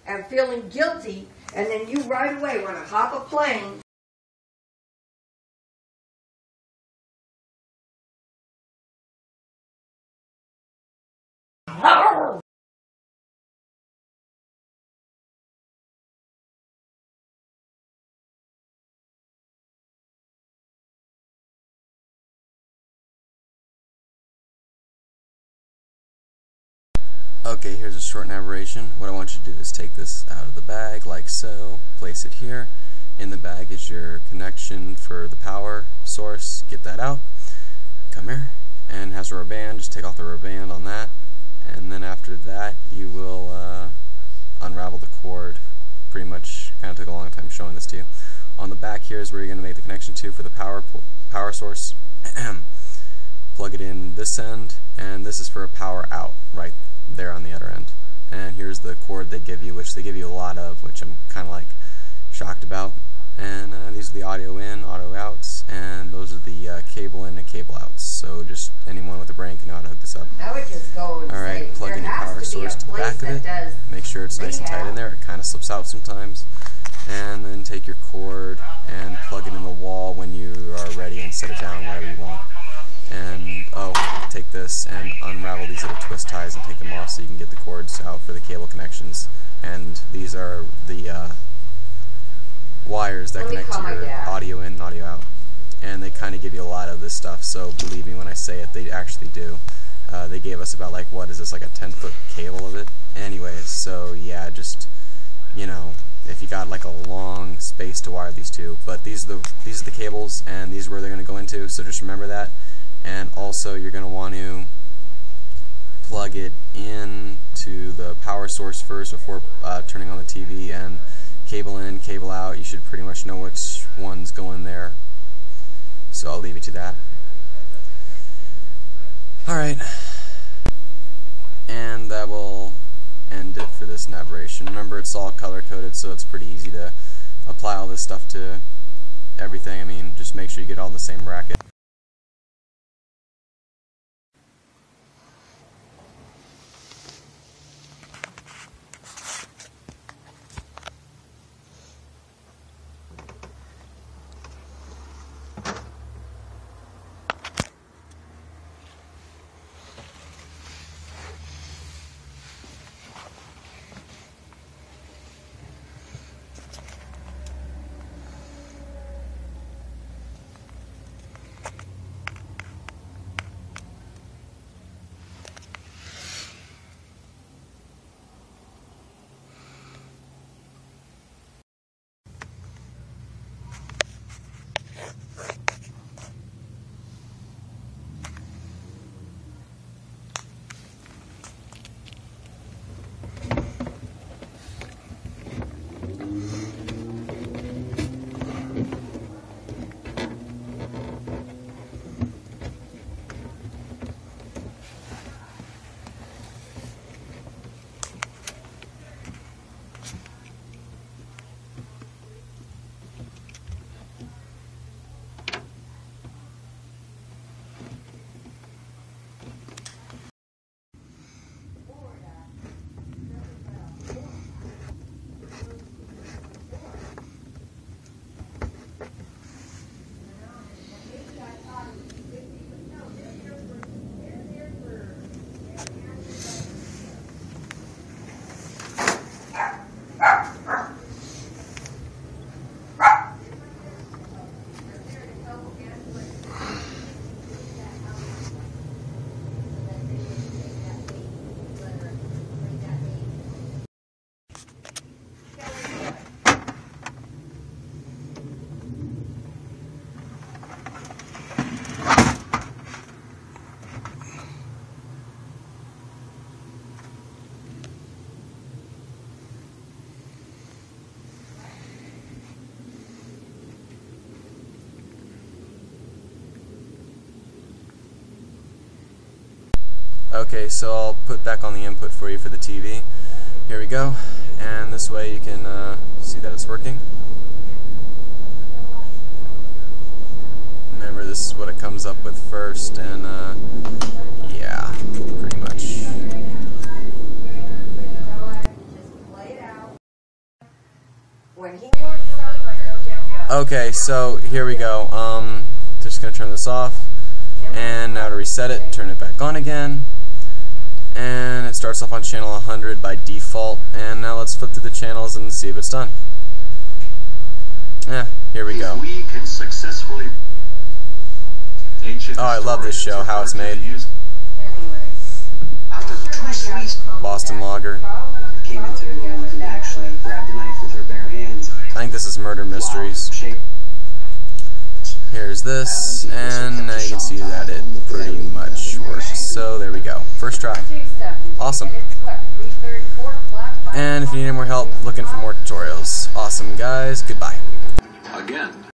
and feeling guilty, and then you right away want to hop a plane. Okay, here's a short narration. What I want you to do is take this out of the bag like so, place it here. In the bag is your connection for the power source. Get that out. Come here. And it has a rubber band. Just take off the rubber band on that. And then after that, you will unravel the cord. Pretty much kind of took a long time showing this to you. On the back here is where you're going to make the connection to for the power source. Plug it in this end, and this is for a power out right there on the other end. And here's the cord they give you, which they give you a lot of, which I'm kind of like shocked about. And these are the audio in, audio outs, and those are the cable in and cable outs. So just anyone with a brain can know how to hook this up. I would just go and Alright, plug in your power source to the back of it. Make sure it's nice and tight in there. It kind of slips out sometimes. And then take your cord and plug it in the wall when you are ready and set it down wherever you want. And take this and unravel these little twist ties and take them off so you can get the cords out for the cable connections. And these are the wires that connect to your audio in and audio out. And they kind of give you a lot of this stuff, so believe me when I say it, they actually do. They gave us about, like, what is this, like a 10-foot cable of it? Anyways, so yeah, just, you know, if you got like a long space to wire these two. But these are the cables, and these are where they're going to go into, so just remember that. And also you're going to want to plug it in to the power source first before turning on the TV, and cable in, cable out. You should pretty much know which one's going there, so I'll leave it to that. Alright, and that will end it for this narration. Remember, it's all color coded, so it's pretty easy to apply all this stuff to everything. I mean, just make sure you get all in the same bracket. Okay, so I'll put back on the input for you for the TV. Here we go, and this way you can see that it's working. Remember, this is what it comes up with first, and yeah, pretty much. Okay, so here we go. Just gonna turn this off, and now to reset it, turn it back on again, and it starts off on channel 100 by default. And now let's flip through the channels and see if it's done. Yeah, here we go. Oh, I love this show, how it's made. Boston Lager. Came into the room and actually grabbed the knife with her bare hands. I think this is Murder Mysteries. Here's this, and now you can see that it pretty much works. So there we go. First try. Awesome. And if you need any more help looking for more tutorials, awesome guys, goodbye. Again.